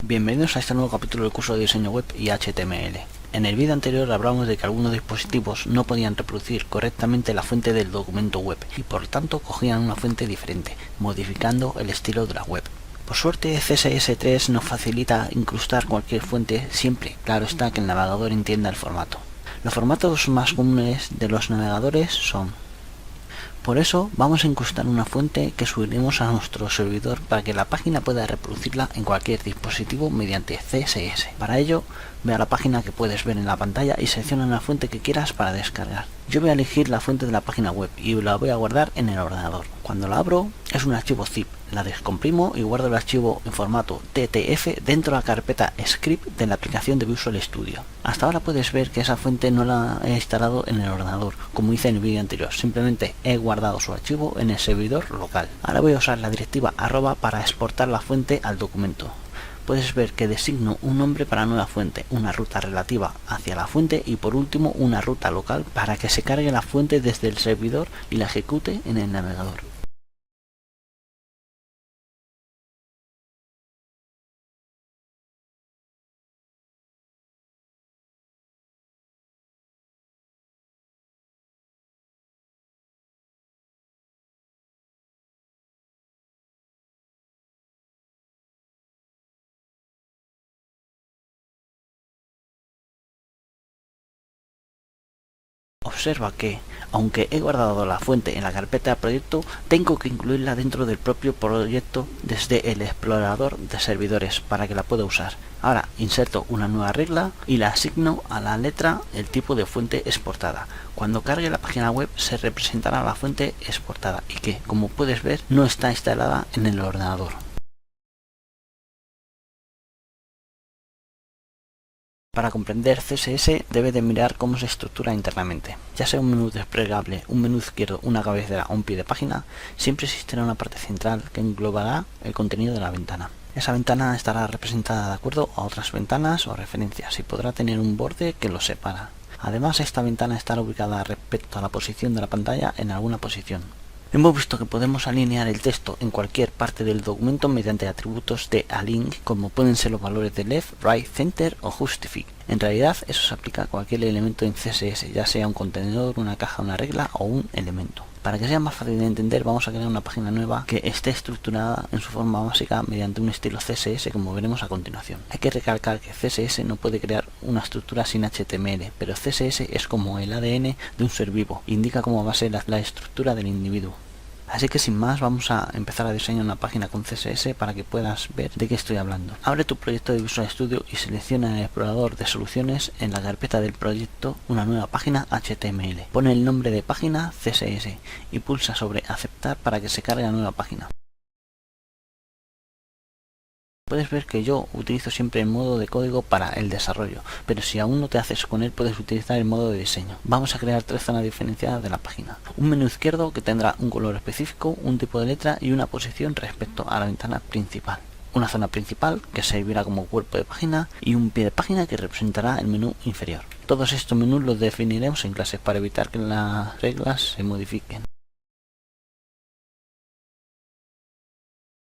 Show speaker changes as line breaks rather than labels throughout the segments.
Bienvenidos a este nuevo capítulo del curso de diseño web y HTML. En el vídeo anterior hablamos de que algunos dispositivos no podían reproducir correctamente la fuente del documento web y por tanto cogían una fuente diferente, modificando el estilo de la web. Por suerte CSS3 nos facilita incrustar cualquier fuente siempre, claro está, que el navegador entienda el formato. Los formatos más comunes de los navegadores son: por eso vamos a incrustar una fuente que subiremos a nuestro servidor para que la página pueda reproducirla en cualquier dispositivo mediante CSS. Para ello, ve a la página que puedes ver en la pantalla y selecciona la fuente que quieras para descargar. Yo voy a elegir la fuente de la página web y la voy a guardar en el ordenador. Cuando la abro es un archivo zip, la descomprimo y guardo el archivo en formato TTF dentro de la carpeta script de la aplicación de Visual Studio. Hasta ahora puedes ver que esa fuente no la he instalado en el ordenador, como hice en el vídeo anterior, simplemente he guardado su archivo en el servidor local. Ahora voy a usar la directiva @ para exportar la fuente al documento. Puedes ver que designo un nombre para la nueva fuente, una ruta relativa hacia la fuente y por último una ruta local para que se cargue la fuente desde el servidor y la ejecute en el navegador. Observa que, aunque he guardado la fuente en la carpeta proyecto, tengo que incluirla dentro del propio proyecto desde el explorador de servidores para que la pueda usar. Ahora inserto una nueva regla y la asigno a la letra el tipo de fuente exportada. Cuando cargue la página web se representará la fuente exportada y que, como puedes ver, no está instalada en el ordenador. Para comprender CSS debe de mirar cómo se estructura internamente. Ya sea un menú desplegable, un menú izquierdo, una cabecera o un pie de página, siempre existirá una parte central que englobará el contenido de la ventana. Esa ventana estará representada de acuerdo a otras ventanas o referencias y podrá tener un borde que los separa. Además, esta ventana estará ubicada respecto a la posición de la pantalla en alguna posición. Hemos visto que podemos alinear el texto en cualquier parte del documento mediante atributos de align, como pueden ser los valores de left, right, center o justify. En realidad eso se aplica a cualquier elemento en CSS, ya sea un contenedor, una caja, una regla o un elemento. Para que sea más fácil de entender, vamos a crear una página nueva que esté estructurada en su forma básica mediante un estilo CSS, como veremos a continuación. Hay que recalcar que CSS no puede crear una estructura sin HTML, pero CSS es como el ADN de un ser vivo, indica cómo va a ser la estructura del individuo. Así que sin más vamos a empezar a diseñar una página con CSS para que puedas ver de qué estoy hablando. Abre tu proyecto de Visual Studio y selecciona en el explorador de soluciones en la carpeta del proyecto una nueva página HTML. Pone el nombre de página CSS y pulsa sobre aceptar para que se cargue la nueva página. Puedes ver que yo utilizo siempre el modo de código para el desarrollo, pero si aún no te haces con él puedes utilizar el modo de diseño. Vamos a crear tres zonas diferenciadas de la página. Un menú izquierdo que tendrá un color específico, un tipo de letra y una posición respecto a la ventana principal. Una zona principal que servirá como cuerpo de página y un pie de página que representará el menú inferior. Todos estos menús los definiremos en clases para evitar que las reglas se modifiquen.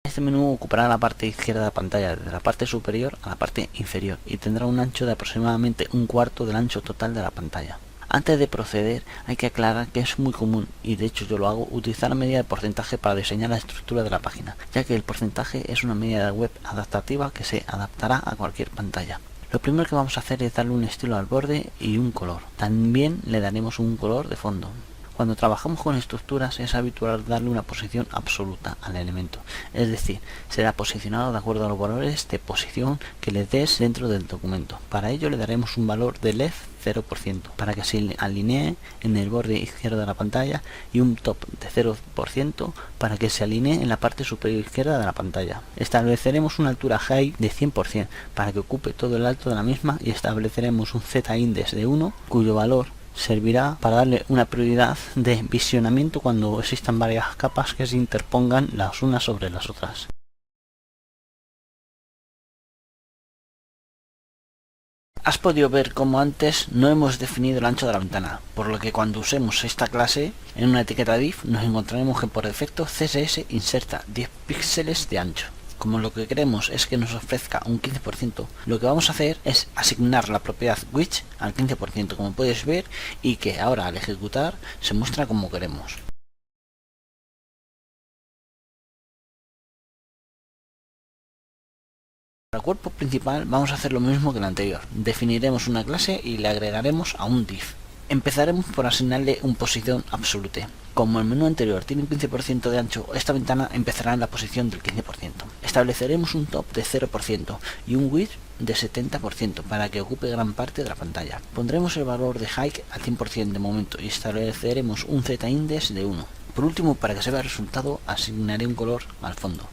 Este menú ocupará la parte izquierda de la pantalla, desde la parte superior a la parte inferior, y tendrá un ancho de aproximadamente un cuarto del ancho total de la pantalla. Antes de proceder, hay que aclarar que es muy común, y de hecho yo lo hago, utilizar la medida de porcentaje para diseñar la estructura de la página, ya que el porcentaje es una medida de web adaptativa que se adaptará a cualquier pantalla. Lo primero que vamos a hacer es darle un estilo al borde y un color. También le daremos un color de fondo. Cuando trabajamos con estructuras es habitual darle una posición absoluta al elemento, es decir, será posicionado de acuerdo a los valores de posición que le des dentro del documento. Para ello le daremos un valor de left 0% para que se alinee en el borde izquierdo de la pantalla y un top de 0% para que se alinee en la parte superior izquierda de la pantalla. Estableceremos una altura height de 100% para que ocupe todo el alto de la misma y estableceremos un z-index de 1 cuyo valor servirá para darle una prioridad de visionamiento cuando existan varias capas que se interpongan las unas sobre las otras. Has podido ver cómo antes no hemos definido el ancho de la ventana, por lo que cuando usemos esta clase en una etiqueta div nos encontraremos que por defecto CSS inserta 10 píxeles de ancho. Como lo que queremos es que nos ofrezca un 15%, lo que vamos a hacer es asignar la propiedad which al 15%, como puedes ver, y que ahora al ejecutar se muestra como queremos. Para el cuerpo principal vamos a hacer lo mismo que el anterior. Definiremos una clase y le agregaremos a un div. Empezaremos por asignarle un posición absolute. Como el menú anterior tiene un 15% de ancho, esta ventana empezará en la posición del 15%. Estableceremos un top de 0% y un width de 70% para que ocupe gran parte de la pantalla. Pondremos el valor de height al 100% de momento y estableceremos un z-index de 1. Por último, para que se vea el resultado, asignaré un color al fondo.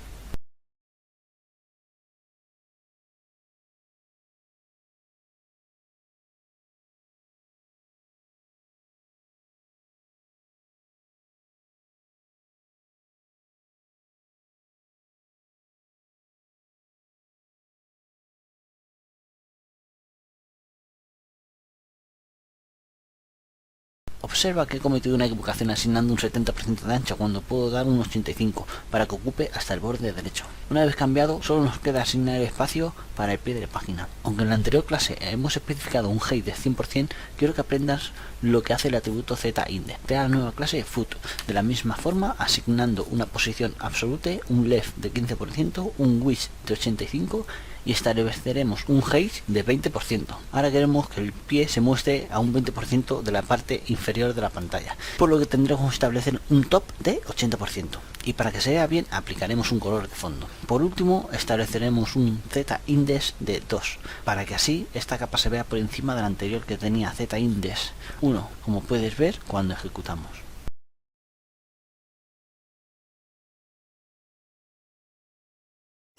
Observa que he cometido una equivocación asignando un 70% de ancho cuando puedo dar un 85% para que ocupe hasta el borde derecho. Una vez cambiado, solo nos queda asignar el espacio para el pie de la página. Aunque en la anterior clase hemos especificado un height de 100%, quiero que aprendas lo que hace el atributo z-index. Crea la nueva clase foot de la misma forma, asignando una posición absolute, un left de 15%, un width de 85% y estableceremos un height de 20%. Ahora queremos que el pie se muestre a un 20% de la parte inferior de la pantalla, por lo que tendremos que establecer un top de 80%. Y para que se vea bien, aplicaremos un color de fondo. Por último, estableceremos un z-index de 2, para que así esta capa se vea por encima de la anterior que tenía z-index 1, como puedes ver cuando ejecutamos.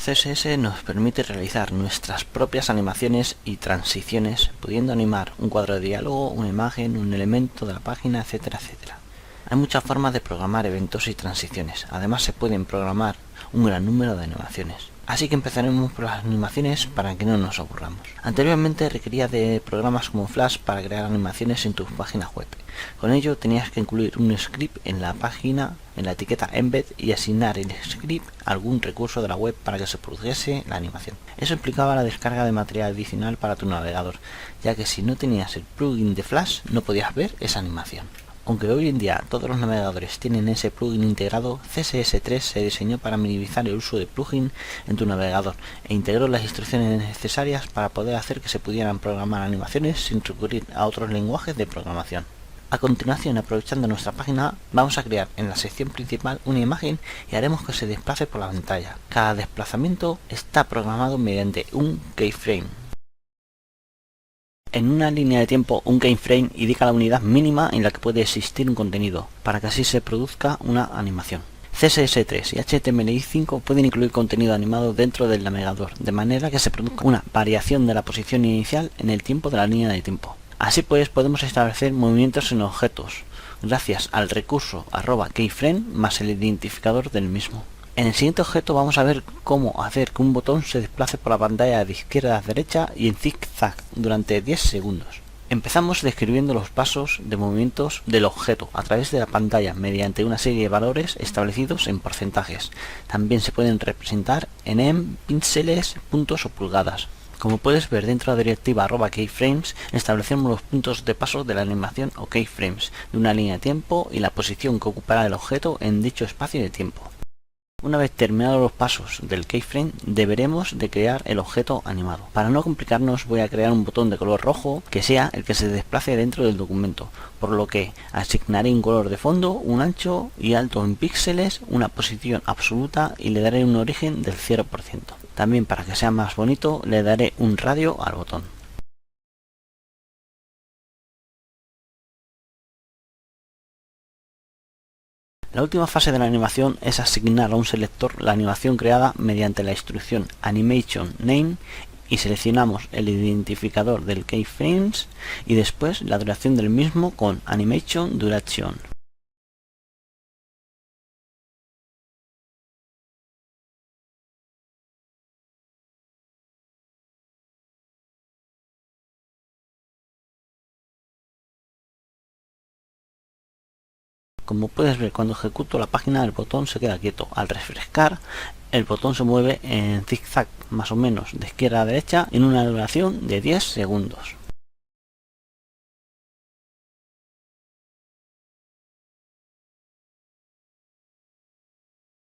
CSS nos permite realizar nuestras propias animaciones y transiciones, pudiendo animar un cuadro de diálogo, una imagen, un elemento de la página, etcétera, etcétera. Hay muchas formas de programar eventos y transiciones. Además, se pueden programar un gran número de animaciones. Así que empezaremos por las animaciones para que no nos aburramos. Anteriormente requería de programas como Flash para crear animaciones en tus páginas web. Con ello tenías que incluir un script en la página, en la etiqueta embed, y asignar el script a algún recurso de la web para que se produjese la animación. Eso implicaba la descarga de material adicional para tu navegador, ya que si no tenías el plugin de Flash no podías ver esa animación. Aunque hoy en día todos los navegadores tienen ese plugin integrado, CSS3 se diseñó para minimizar el uso de plugin en tu navegador e integró las instrucciones necesarias para poder hacer que se pudieran programar animaciones sin recurrir a otros lenguajes de programación. A continuación, aprovechando nuestra página, vamos a crear en la sección principal una imagen y haremos que se desplace por la pantalla. Cada desplazamiento está programado mediante un keyframe. En una línea de tiempo, un keyframe indica la unidad mínima en la que puede existir un contenido, para que así se produzca una animación. CSS3 y HTML5 pueden incluir contenido animado dentro del navegador, de manera que se produzca una variación de la posición inicial en el tiempo de la línea de tiempo. Así pues, podemos establecer movimientos en objetos, gracias al recurso @keyframe más el identificador del mismo. En el siguiente objeto vamos a ver cómo hacer que un botón se desplace por la pantalla de izquierda a derecha y en zigzag durante 10 segundos. Empezamos describiendo los pasos de movimientos del objeto a través de la pantalla mediante una serie de valores establecidos en porcentajes. También se pueden representar en píxeles, puntos o pulgadas. Como puedes ver, dentro de la directiva @keyframes establecemos los puntos de paso de la animación o keyframes de una línea de tiempo y la posición que ocupará el objeto en dicho espacio de tiempo. Una vez terminados los pasos del keyframe, deberemos de crear el objeto animado. Para no complicarnos, voy a crear un botón de color rojo que sea el que se desplace dentro del documento, por lo que asignaré un color de fondo, un ancho y alto en píxeles, una posición absoluta y le daré un origen del 0%. También, para que sea más bonito, le daré un radio al botón. La última fase de la animación es asignar a un selector la animación creada mediante la instrucción AnimationName y seleccionamos el identificador del keyframes y después la duración del mismo con AnimationDuration. Como puedes ver, cuando ejecuto la página el botón se queda quieto. Al refrescar, el botón se mueve en zigzag más o menos de izquierda a derecha en una duración de 10 segundos.